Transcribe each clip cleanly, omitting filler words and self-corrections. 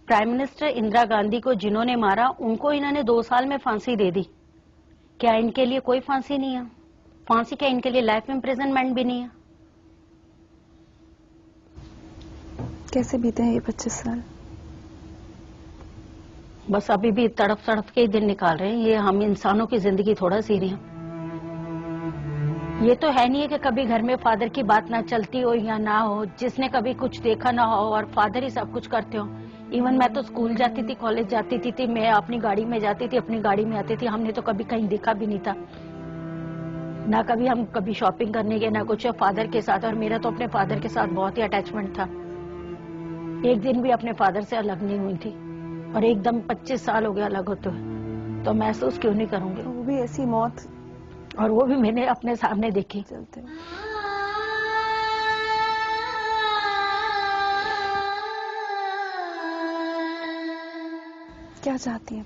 Prime minister Indira Gandhi को जिन्होंने मारा उनको इन्होंने 2 साल में फांसी दे दी। क्या इनके लिए कोई फांसी नहीं है? फांसी क्या इनके लिए लाइफ इम्प्रिजनमेंट भी नहीं है? कैसे बीते हैं ये 25 साल? बस अभी भी तड़प तड़प के ही दिन निकाल रहे हैं। ये हम इंसानों की जिंदगी थोड़ा जी रहे हैं। ये तो है नहीं है कि कभी घर में फादर की बात ना चलती हो या ना हो, जिसने कभी कुछ देखा ना हो और फादर ही सब कुछ करते हो। इवन मैं तो स्कूल जाती थी, कॉलेज जाती थी, मैं अपनी गाड़ी में जाती थी, अपनी गाड़ी में आती थी। हमने तो कभी कहीं देखा भी नहीं था ना, कभी हम कभी शॉपिंग करने गए ना कुछ, फादर के साथ। और मेरा तो अपने फादर के साथ बहुत ही अटैचमेंट था। एक दिन भी अपने फादर से अलग नहीं हुई थी और एकदम 25 साल हो गया अलग होते हुए, तो महसूस क्यों नहीं करूंगी? वो भी ऐसी मौत, और वो भी मैंने अपने सामने देखी। चलते क्या चाहती है?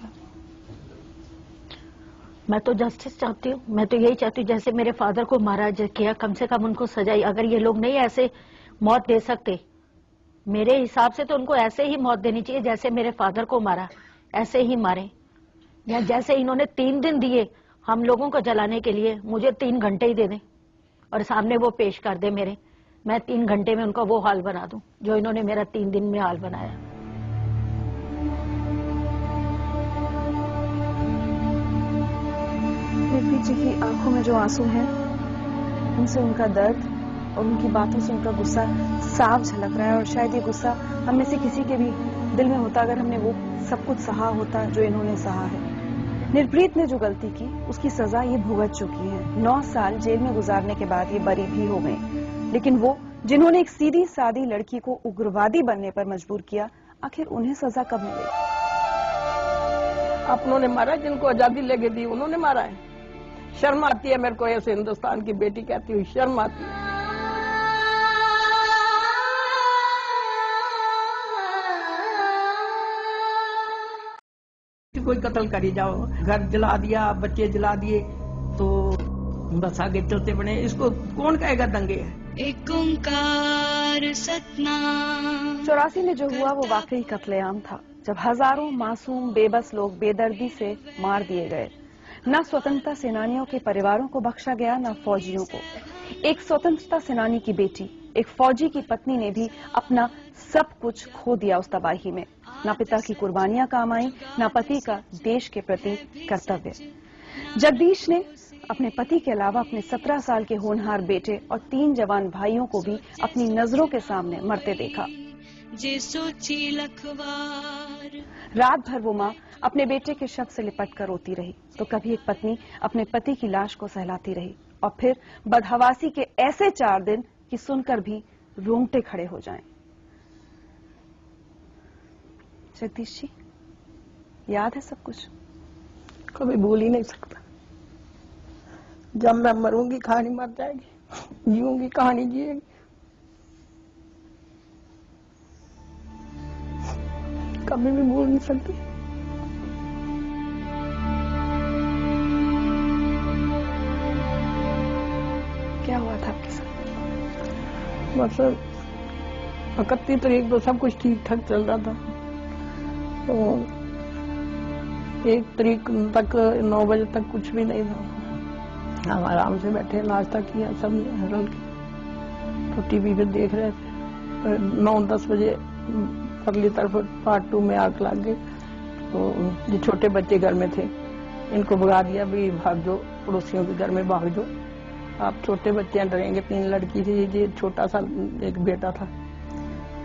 मैं तो जस्टिस चाहती हूँ। मैं तो यही चाहती हूँ जैसे मेरे फादर को मारा किया, कम से कम उनको सजाई। अगर ये लोग नहीं ऐसे मौत दे सकते, मेरे हिसाब से तो उनको ऐसे ही मौत देनी चाहिए जैसे मेरे फादर को मारा, ऐसे ही मारे। या जैसे इन्होंने 3 दिन दिए हम लोगों को जलाने के लिए, मुझे 3 घंटे ही दे दें और सामने वो पेश कर दे मेरे, मैं 3 घंटे में उनका वो हाल बना दूं जो इन्होंने मेरा 3 दिन में हाल बनाया। निर्भीक जी की आंखों में जो आंसू हैं, उनसे उनका दर्द और उनकी बातों से उनका गुस्सा साफ झलक रहा है। और शायद ये गुस्सा हम में से किसी के भी दिल में होता अगर हमने वो सब कुछ सहा होता जो इन्होंने सहा है। निर्प्रीत ने जो गलती की उसकी सजा ये भुगत चुकी है। 9 साल जेल में गुजारने के बाद ये बरी भी हो गई। लेकिन वो जिन्होंने एक सीधी सादी लड़की को उग्रवादी बनने पर मजबूर किया, आखिर उन्हें सजा कब मिलेगी? अपनों ने मारा, जिनको आजादी लेके दी उन्होंने मारा है। शर्म आती है मेरे को, ऐसे हिंदुस्तान की बेटी कहती हुई शर्म आती है। कोई कत्ल करी जाओ, घर जला दिया, बच्चे जला दिए, तो बस आगे चलते बने। इसको कौन कहेगा दंगे है? एक ओंकार सतनाम। 84 में जो हुआ वो वाकई कत्लेआम था, जब हजारों मासूम बेबस लोग बेदर्दी से मार दिए गए। न स्वतंत्रता सेनानियों के परिवारों को बख्शा गया, न फौजियों को। एक स्वतंत्रता सेनानी की बेटी, एक फौजी की पत्नी ने भी अपना सब कुछ खो दिया उस तबाही में। न पिता की कुर्बानियां काम आई, न पति का देश के प्रति कर्तव्य। जगदीश ने अपने पति के अलावा अपने 17 साल के होनहार बेटे और 3 जवान भाइयों को भी अपनी नजरों के सामने मरते देखा। रात भर वो माँ अपने बेटे के शव से लिपट कर रोती रही, तो कभी एक पत्नी अपने पति की लाश को सहलाती रही। और फिर बदहवासी के ऐसे 4 दिन कि सुनकर भी रोंगटे खड़े हो जाएं। जगदीश जी, याद है सब कुछ? कभी भूल ही नहीं सकता। जब मैं मरूंगी कहानी मर जाएगी, जीऊंगी कहानी जिएगी। कभी भी भूल नहीं सकती। क्या हुआ था आपके साथ? बस 31 तारीख तो सब कुछ ठीक ठाक चल रहा था, तो 1 तारीख तक 9 बजे तक कुछ भी नहीं था। हम आराम से बैठे, नाश्ता किया सब रल के, तो टीवी पे देख रहे थे। 9-10 बजे अगली तरफ पार्ट 2 में आग लग गई। तो जो छोटे बच्चे घर में थे इनको भगा दिया, भी भाग जाओ, पड़ोसियों के घर में भाग जाओ, आप छोटे बच्चे डरेंगे। 3 लड़की थी, ये छोटा सा एक बेटा था।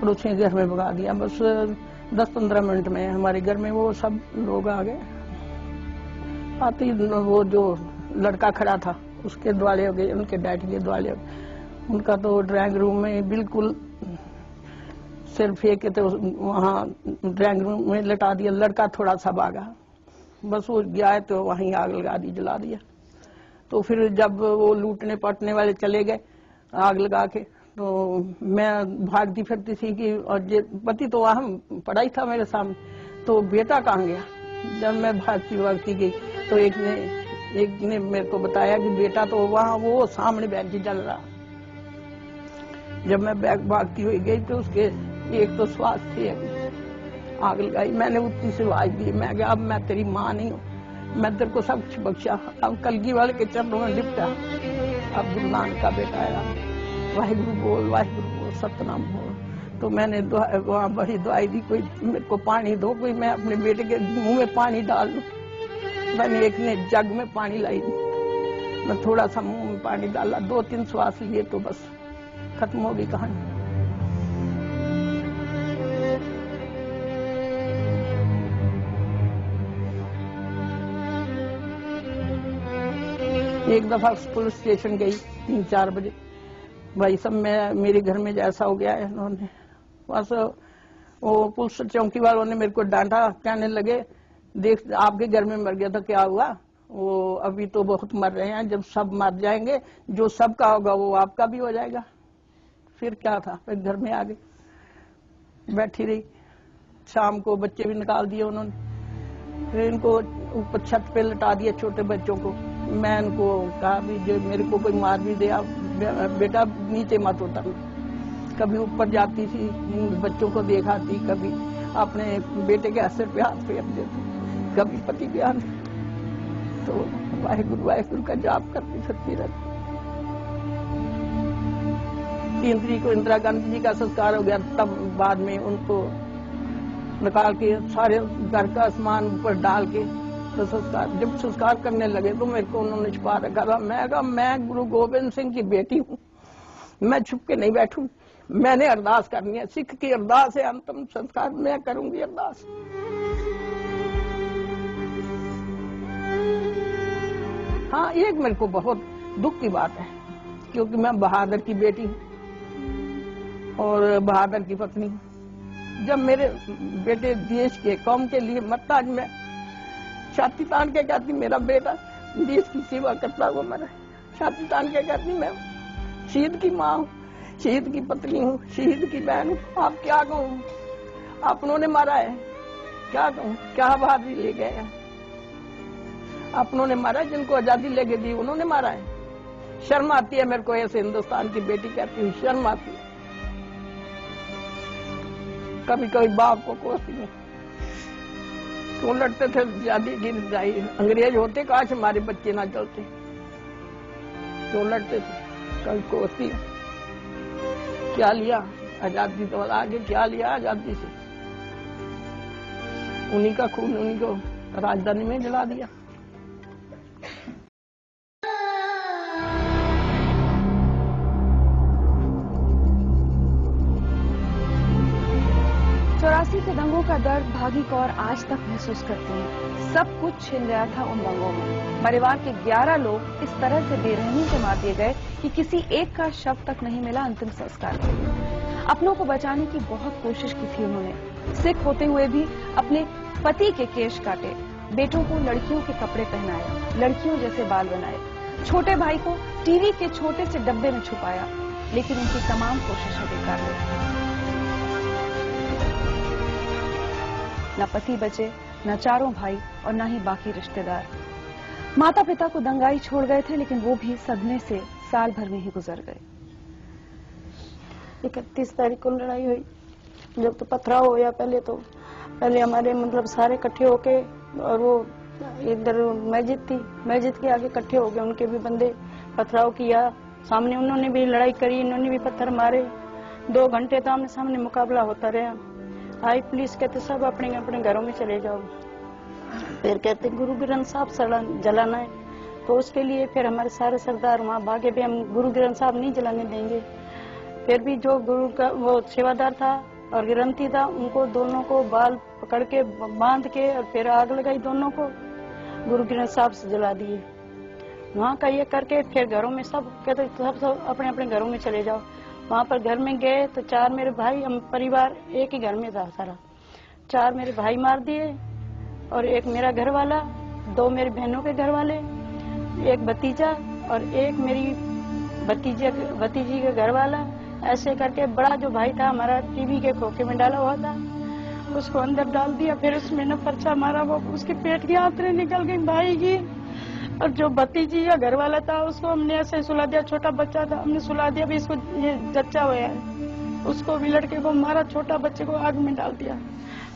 पड़ोसियों के घर में भगा दिया। बस 10-15 मिनट में हमारे घर में वो सब लोग आ गए। आते ही वो जो लड़का खड़ा था उसके द्वाले हो गए, उनके डैडी के द्वाले हो गए। उनका तो ड्राइंग रूम में बिल्कुल सिर फेंक के तो वहाँ ड्राइंग रूम में लटा दिया। लड़का थोड़ा सा भागा, बस वो गया तो वहीं आग लगा दी, जला दिया। तो फिर जब वो लूटने पटने वाले चले गए आग लगा के, तो मैं भागती फिरती थी कि, और पति तो वहाँ पड़ा ही था मेरे सामने, तो बेटा कहाँ गया। जब मैं भागती गई तो एक ने मेरे को बताया कि बेटा तो वहाँ वो सामने बेंच जल रहा। जब मैं बैग भागती हुई गई तो उसके एक तो श्वास थे, आग लगाई। मैंने उतनी से आवाज दी, मैं कहा अब मैं तेरी माँ नहीं हूँ, मैं तेरे को सब कुछ बख्शा, अब कलगी वाले के चरणों में लिपटा। अब गुरु नानक का बेटा आया, वाहिगुरु बोल सतनाम बोल। तो मैंने वहाँ बड़ी दवाई दी, कोई मेरे को पानी दो, कोई मैं अपने बेटे के मुंह में पानी डाल दूं। मैंने एक ने जग में पानी लाई, मैं थोड़ा सा मुंह में पानी डाला, 2-3 श्वास लिए तो बस खत्म हो गई कहानी। एक दफा पुलिस स्टेशन गई 3-4 बजे, भाई सब मेरे घर में जैसा हो गया है। उन्होंने बस वो पुलिस चौकी वालों ने मेरे को डांटा, कहने लगे देख आपके घर में मर गया तो क्या हुआ, वो अभी तो बहुत मर रहे हैं, जब सब मर जाएंगे जो सबका होगा वो आपका भी हो जाएगा। फिर क्या था, फिर घर में आ गए, बैठी रही। शाम को बच्चे भी निकाल दिए उन्होंने, फिर इनको ऊपर छत पे लटा दिया छोटे बच्चों को। मैं इनको कहा भी जो मेरे को कोई मार भी दे, आप बेटा नीचे मत उतरना। कभी ऊपर जाती थी, बच्चों को देखाती, कभी अपने बेटे के असर पे हाथ फेर देती, कभी पति के हाथ। तो वाहिगुरु का जाप करती फिरती रहती। 3 तारीख को इंदिरा गांधी जी का संस्कार हो गया, तब बाद में उनको निकाल के सारे घर का सामान ऊपर डाल के तो जब संस्कार करने लगे तो मेरे को उन्होंने छुपा रखा था। मैं कहा मैं गुरु गोबिंद सिंह की बेटी हूँ, मैं छुप के नहीं बैठू, मैंने अरदास करनी है, सिख की अरदास है, अंतिम संस्कार मैं करूंगी अरदास। हाँ, एक मेरे को बहुत दुख की बात है, क्योंकि मैं बहादुर की बेटी हूँ और बहादुर की पत्नी हूँ। जब मेरे बेटे देश के कौम के लिए मरता, आज मैं छाती तान के कहती मेरा बेटा देश की सेवा करता हुआ मरा। छाती तान के कहती मैं शहीद की माँ हूँ, शहीद की पत्नी हूँ, शहीद की बहन हूँ। आप क्या कहूँ, अपनों ने मारा है, क्या कहूँ, क्या बहादुरी ले गए हैं। अपनों ने मारा, जिनको आजादी लेके दी उन्होंने मारा है। शर्म आती है मेरे को, ऐसे हिंदुस्तान की बेटी कहती हूँ, शर्म आती है। कभी कभी बाप को कोसती हूँ। तो लड़ते थे आजादी की लड़ाई, अंग्रेज होते काश हमारे बच्चे ना चलते, तो लड़ते थे। कभी कोसती क्या लिया आजादी, तो आगे क्या लिया आजादी से, उन्हीं का खून उन्हीं को राजधानी में जला दिया। के दंगों का दर्द भागी कौर आज तक महसूस करती है। सब कुछ छिन गया था उन दंगों में। परिवार के 11 लोग इस तरह से बेरहमी से मार दिए गए कि किसी एक का शव तक नहीं मिला अंतिम संस्कार के लिए। अपनों को बचाने की बहुत कोशिश की थी उन्होंने। सिख होते हुए भी अपने पति के केश काटे, बेटों को लड़कियों के कपड़े पहनाए, लड़कियों जैसे बाल बनाए, छोटे भाई को टीवी के छोटे से डब्बे में छुपाया, लेकिन उनकी तमाम कोशिशें बेकार रही। न पति बचे, न चारों भाई और न ही बाकी रिश्तेदार। माता पिता को दंगाई छोड़ गए थे, लेकिन वो भी सदमे से साल भर में ही गुजर गए। 31 तारीख को लड़ाई हुई। जब तो पथराव हुआ, पहले हमारे मतलब सारे इकट्ठे होके, और वो इधर मस्जिद थी, मस्जिद के आगे इकट्ठे हो गए, उनके भी बंदे पथराव किया। सामने उन्होंने भी लड़ाई करी, इन्होंने भी पत्थर मारे। 2 घंटे तो आमने सामने मुकाबला होता रहा। आई पुलिस, कहते सब अपने अपने घरों में चले जाओ। फिर कहते गुरु ग्रंथ साहब जलाना है, तो उसके लिए फिर हमारे सारे सरदार वहाँ भागे भी, हम गुरु ग्रंथ साहब नहीं जलाने देंगे। फिर भी जो गुरु का वो सेवादार था और ग्रंथी था, उनको दोनों को बाल पकड़ के बांध के और फिर आग लगाई, दोनों को गुरु ग्रंथ साहब से जला दिए। वहाँ का ये करके फिर घरों में सब कहते सब अपने अपने घरों में चले जाओ। वहाँ पर घर में गए तो 4 मेरे भाई, हम परिवार एक ही घर में था सारा। 4 मेरे भाई मार दिए और 1 मेरा घर वाला, 2 मेरी बहनों के घर वाले, 1 भतीजा और 1 मेरी भतीजी का घर वाला। ऐसे करके बड़ा जो भाई था हमारा टीवी के खोखे में डाला हुआ था, उसको अंदर डाल दिया। फिर उसमें न पर्चा मारा, वो उसके पेट की आंतरें निकल गई भाई की। और जो भतीजी का घर वाला था उसको हमने ऐसे सुला दिया, छोटा बच्चा था, हमने सुला दिया भी इसको ये जच्चा हुआ है। उसको भी लड़के को मारा, छोटा बच्चे को आग में डाल दिया।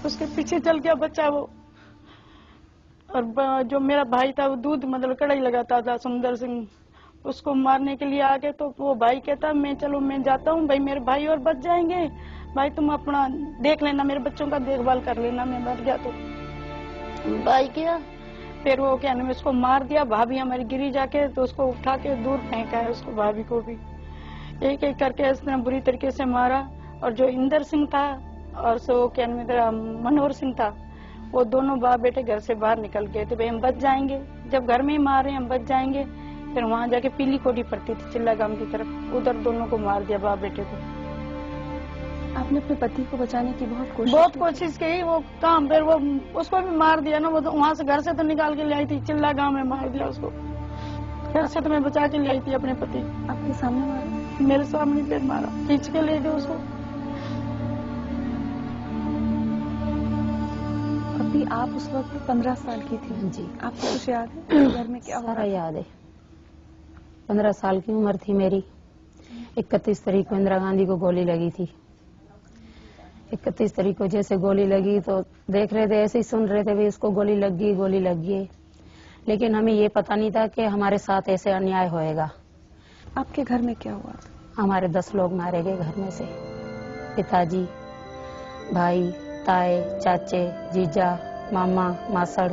उसके पीछे चल गया बच्चा वो। और जो मेरा भाई था वो दूध मतलब कढ़ाई लगाता था, सुंदर सिंह, उसको मारने के लिए आ गए। तो वो भाई कहता मैं जाता हूँ भाई, मेरे भाई और बच जाएंगे, भाई तुम अपना देख लेना, मेरे बच्चों का देखभाल कर लेना, मैं मर गया तो भाई क्या। फिर वो क्या नाम उसको मार दिया, भाभी हमारी गिरी जाके, तो उसको उठा के दूर फेंका है उसको, भाभी को भी एक एक करके इसने बुरी तरीके से मारा। और जो इंदर सिंह था और सो क्या नाम मनोहर सिंह था, वो दोनों बाप बेटे घर से बाहर निकल गए थे, भाई हम बच जाएंगे, जब घर में ही मार रहे हैं हम बच जाएंगे। फिर वहां जाके पीली कोठी पड़ती थी चिल्ला गांव की तरफ, उधर दोनों को मार दिया बाप बेटे को। आपने अपने पति को बचाने की बहुत कोशिश की, वो काम फिर वो उसको भी मार दिया ना, वो तो वहां से घर से तो निकाल के ले आई थी, चिल्ला गांव में मार दिया उसको। घर से तो मैं बचा के ले आई थी अपने पति। आपके सामने मारा? मेरे सामने फिर मारा, खींच के ले गए उसको। अभी आप उस वक्त 15 साल की थी जी, आपको कुछ याद है घर में क्या सारा याद है। 15 साल की उम्र थी मेरी। 31 तारीख को इंदिरा गांधी को गोली लगी थी। 31 तारीख को जैसे गोली लगी तो देख रहे थे, ऐसे ही सुन रहे थे भी उसको गोली लग गई, लेकिन हमें ये पता नहीं था कि हमारे साथ ऐसे अन्याय होएगा। आपके घर में क्या हुआ? हमारे 10 लोग मारे गए घर में से, पिताजी, भाई, ताए, चाचे, जीजा, मामा, मासड़,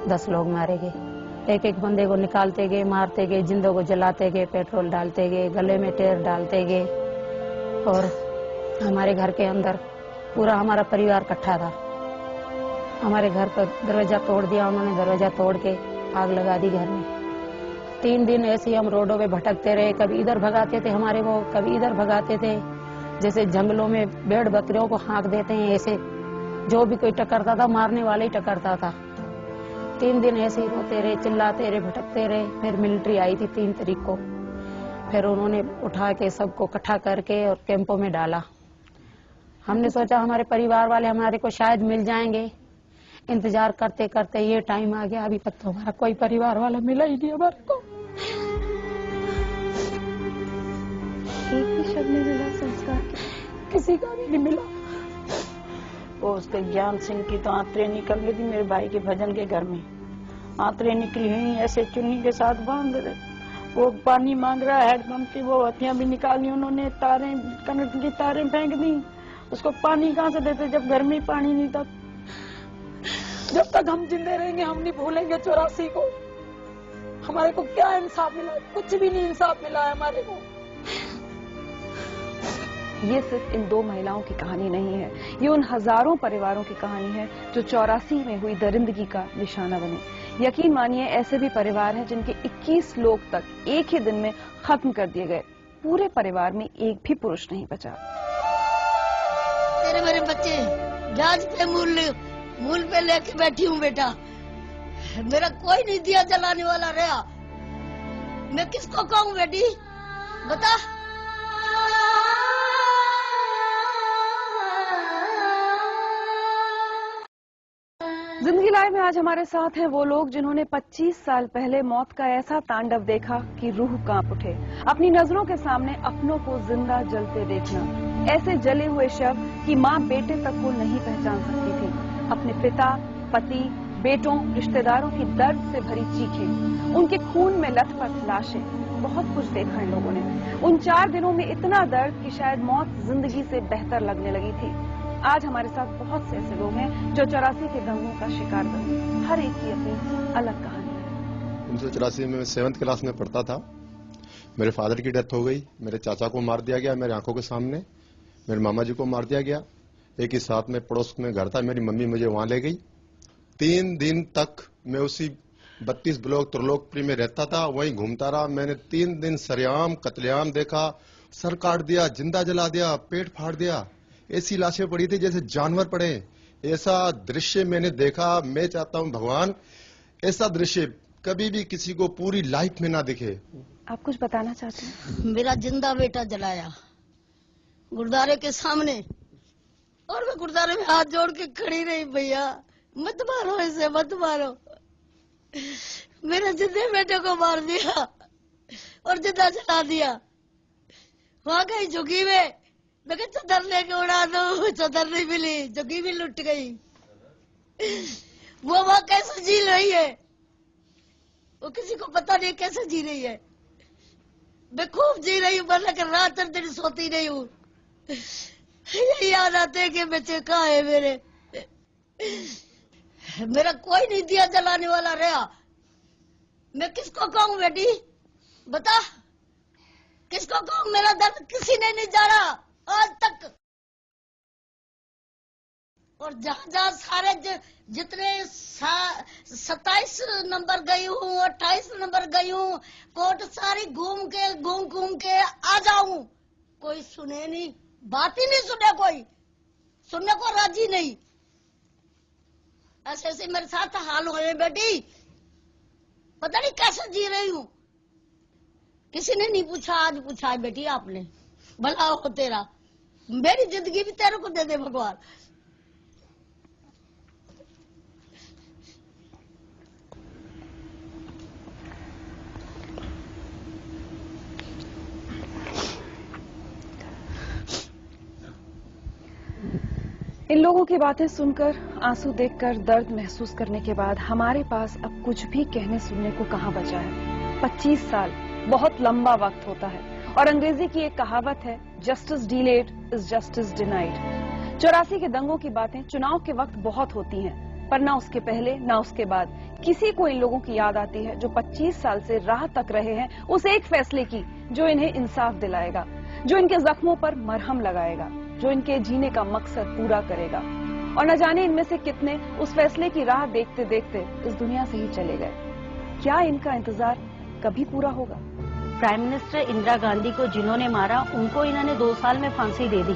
10 लोग मारे गए। एक एक बंदे को निकालते गए, मारते गए, जिंदों को जलाते गए, पेट्रोल डालते गए, गले में टेर डालते गए। और हमारे घर के अंदर पूरा हमारा परिवार इकट्ठा था। हमारे घर का दरवाजा तोड़ दिया उन्होंने, दरवाजा तोड़ के आग लगा दी घर में। 3 दिन ऐसे ही हम रोडों पे भटकते रहे, कभी इधर भगाते थे हमारे को, कभी इधर भगाते थे, जैसे जंगलों में भेड़ बकरियों को हाँक देते हैं, ऐसे जो भी कोई टकरता था मारने वाले ही टकरता था। 3 दिन ऐसे ही रोते रहे, चिल्लाते रहे, भटकते रहे। फिर मिलिट्री आई थी 3 तारीख को, फिर उन्होंने उठा के सबको इकट्ठा करके और कैंपों में डाला। हमने सोचा हमारे परिवार वाले हमारे को शायद मिल जाएंगे। इंतजार करते करते ये टाइम आ गया, अभी तक तो हमारा कोई परिवार वाला मिला ही नहीं हमारे को। एक भी शब्द नहीं मिला संस्कार, किसी का भी नहीं मिला। वो उसके ज्ञान सिंह की तो आंतरें निकल गई थी मेरे भाई के भजन के घर में, आंतरें निकली हुई ऐसे चुन्नी के साथ बांध रहे। वो पानी मांग रहा है हैंडपंप की, वो हथियां भी निकाली उन्होंने, तारें कनेक्ट की तारें फेंक दी। उसको पानी कहाँ से देते जब घर में पानी नहीं था। जब तक हम जिंदे रहेंगे हम नहीं भूलेंगे 84 को। हमारे को क्या इंसाफ मिला? कुछ भी नहीं इंसाफ मिला है हमारे को। ये सिर्फ इन 2 महिलाओं की कहानी नहीं है, ये उन हजारों परिवारों की कहानी है जो 84 में हुई दरिंदगी का निशाना बने। यकीन मानिए ऐसे भी परिवार हैं जिनके 21 लोग तक एक ही दिन में खत्म कर दिए गए। पूरे परिवार में एक भी पुरुष नहीं बचा। तेरे मेरे बच्चे ब्याज पे मूल पे लेके बैठी हूँ बेटा, मेरा कोई नहीं दिया जलाने वाला रहा। मैं किसको कहूँ बेटी बता। जिंदगी लाइव में आज हमारे साथ हैं वो लोग जिन्होंने 25 साल पहले मौत का ऐसा तांडव देखा कि रूह कांप उठे। अपनी नजरों के सामने अपनों को जिंदा जलते देखना, ऐसे जले हुए शव कि माँ बेटे तक को नहीं पहचान सकती थी। अपने पिता, पति, बेटों, रिश्तेदारों की दर्द से भरी चीखें, उनके खून में लथपथ लाशें, बहुत कुछ देखा इन लोगों ने। उन 4 दिनों में इतना दर्द कि शायद मौत जिंदगी से बेहतर लगने लगी थी। आज हमारे साथ बहुत से ऐसे लोग हैं जो 84 के दंगों का शिकार बने। हर एक की अपनी अलग कहानी है। 1984 में मैं 7th क्लास में पढ़ता था। मेरे फादर की डेथ हो गई, मेरे चाचा को मार दिया गया मेरे आंखों के सामने, मेरे मामा जी को मार दिया गया। एक ही साथ में पड़ोस में घर था, मेरी मम्मी मुझे वहां ले गई। 3 दिन तक मैं उसी 32 ब्लॉक त्रिलोकपुरी में रहता था, वहीं घूमता रहा। मैंने 3 दिन सरेआम कत्लेआम देखा, सर काट दिया, जिंदा जला दिया, पेट फाड़ दिया, ऐसी लाशें पड़ी थी जैसे जानवर पड़े। ऐसा दृश्य मैंने देखा। मैं चाहता हूं भगवान ऐसा दृश्य कभी भी किसी को पूरी लाइफ में ना दिखे। आप कुछ बताना चाहते हैं? मेरा जिंदा बेटा जलाया गुरुद्वारे के सामने, और मैं गुरुद्वारे में हाथ जोड़ के खड़ी रही, भैया मत मारो, ऐसे मत मारो। मेरे जिंदे बेटे को मार दिया और जिंदा जला दिया। वहां गई झुकी में मैं चादर लेके उड़ा दो, चादर नहीं मिली, जगी भी लुट गई। वो वहां कैसे जी रही है वो किसी को पता नहीं कैसे जी रही है। मैं खूब जी रही हूँ, लेकिन रात दिन सोती नहीं हूँ। यही याद आते कि बच्चे कहाँ है मेरे। मेरा कोई नहीं दिया जलाने वाला रहा। मैं किसको कहूँ बेटी, बता किसको कहूँ? मेरा दर्द किसी ने नहीं जाना आज तक। और जहां जहां सारे जितने 27 नंबर गई हूँ, 28 नंबर गई हूँ, कोर्ट सारी घूम के आ जाऊं, कोई सुने नहीं, बात ही नहीं सुने, कोई सुनने को राजी नहीं। ऐसे ऐसे मेरे साथ हाल हुए बेटी, पता नहीं कैसे जी रही हूँ। किसी ने नहीं पूछा, आज पूछा है बेटी आपने। भला हो तेरा, मेरी जिंदगी भी तेरे को दे दे भगवान। इन लोगों की बातें सुनकर, आंसू देखकर, दर्द महसूस करने के बाद हमारे पास अब कुछ भी कहने सुनने को कहां बचा है। 25 साल बहुत लंबा वक्त होता है और अंग्रेजी की एक कहावत है, justice delayed is justice denied. 84 के दंगों की बातें चुनाव के वक्त बहुत होती हैं, पर ना उसके पहले ना उसके बाद किसी को इन लोगों की याद आती है जो 25 साल से राह तक रहे हैं उस एक फैसले की जो इन्हें इंसाफ दिलाएगा, जो इनके जख्मों पर मरहम लगाएगा, जो इनके जीने का मकसद पूरा करेगा। और न जाने इनमें से कितने उस फैसले की राह देखते देखते इस दुनिया से ही चले गए। क्या इनका इंतजार कभी पूरा होगा? प्राइम मिनिस्टर इंदिरा गांधी को जिन्होंने मारा उनको इन्होंने 2 साल में फांसी दे दी।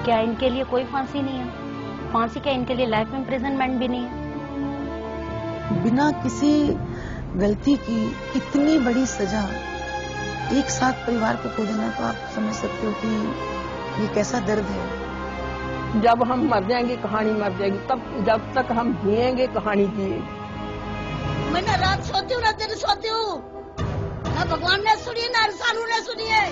क्या इनके लिए कोई फांसी नहीं है? फांसी क्या इनके लिए लाइफ इम्प्रिजनमेंट भी नहीं है? बिना किसी गलती की इतनी बड़ी सजा एक साथ परिवार को खो देना, तो आप समझ सकते हो कि ये कैसा दर्द है। जब हम मर जाएंगे कहानी मर जाएगी, तब जब तक हम जिएंगे कहानी जिएगी। मैं ना रात सोती हूँ ना दिन सोती हूँ, ना भगवान ने सुनी ना इंसानों ने सुनी है।